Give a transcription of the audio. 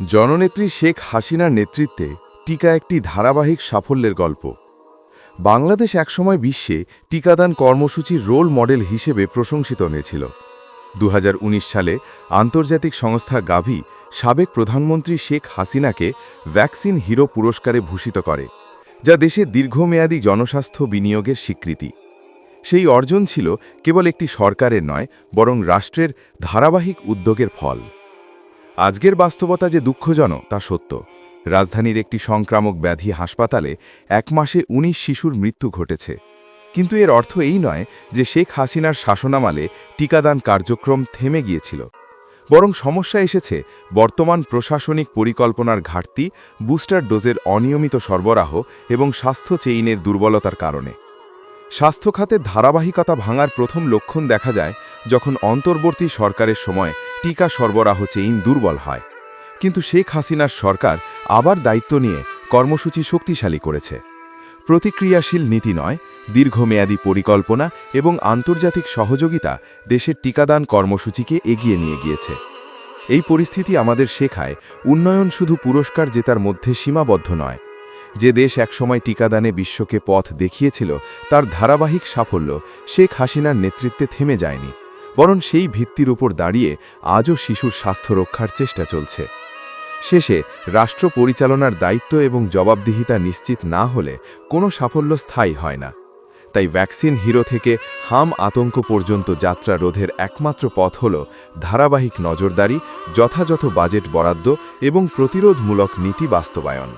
জননেত্রী শেখ হাসিনার নেতৃত্বে টিকা একটি ধারাবাহিক সাফল্যের গল্প। বাংলাদেশ একসময় বিশ্বে টিকাদান কর্মসূচির রোল মডেল হিসেবে প্রশংসিত হয়েছিল। 2019 সালে আন্তর্জাতিক সংস্থা গাভি সাবেক প্রধানমন্ত্রী শেখ হাসিনাকে ভ্যাকসিন হিরো পুরস্কারে ভূষিত করে, যা দেশের দীর্ঘমেয়াদী জনস্বাস্থ্য বিনিয়োগের স্বীকৃতি। সেই অর্জন ছিল কেবল একটি সরকারের নয়, বরং রাষ্ট্রের ধারাবাহিক উদ্যোগের ফল। আজকের বাস্তবতা যে দুঃখজনক তা সত্য। রাজধানীর একটি সংক্রামক ব্যাধি হাসপাতালে 1 মাসে 19 শিশুর মৃত্যু ঘটেছে। কিন্তু এর অর্থ এই নয় যে শেখ হাসিনার শাসনামলে টিকাদান কার্যক্রম থেমে গিয়েছিল, বরং সমস্যা এসেছে বর্তমান প্রশাসনিক পরিকল্পনার ঘাটতি, বুস্টার ডোজের অনিয়মিত সরবরাহ এবং স্বাস্থ্য চেইনের দুর্বলতার কারণে। স্বাস্থ্য খাতের ধারাবাহিকতা ভাঙার প্রথম লক্ষণ দেখা যায় যখন অন্তর্বর্তী সরকারের সময় টিকা সরবরাহ চেইন দুর্বল হয়। কিন্তু শেখ হাসিনার সরকার আবার দায়িত্ব নিয়ে কর্মসূচি শক্তিশালী করেছে। প্রতিক্রিয়াশীল নীতি নয়, দীর্ঘমেয়াদী পরিকল্পনা এবং আন্তর্জাতিক সহযোগিতা দেশের টিকাদান কর্মসূচিকে এগিয়ে নিয়ে গিয়েছে। এই পরিস্থিতি আমাদের শেখায় উন্নয়ন শুধু পুরস্কার জেতার মধ্যে সীমাবদ্ধ নয়। যে দেশ একসময় টিকাদানে বিশ্বকে পথ দেখিয়েছিল, তার ধারাবাহিক সাফল্য শেখ হাসিনার নেতৃত্বে থেমে যায়নি, বরং সেই ভিত্তির উপর দাঁড়িয়ে আজও শিশুর স্বাস্থ্য রক্ষার চেষ্টা চলছে। শেষে রাষ্ট্র পরিচালনার দায়িত্ব এবং জবাবদিহিতা নিশ্চিত না হলে কোনো সাফল্য স্থায়ী হয় না। তাই ভ্যাকসিন হিরো থেকে হাম আতঙ্ক পর্যন্ত যাত্রা রোধের একমাত্র পথ হল ধারাবাহিক নজরদারি, যথাযথ বাজেট বরাদ্দ এবং প্রতিরোধমূলক নীতি বাস্তবায়ন।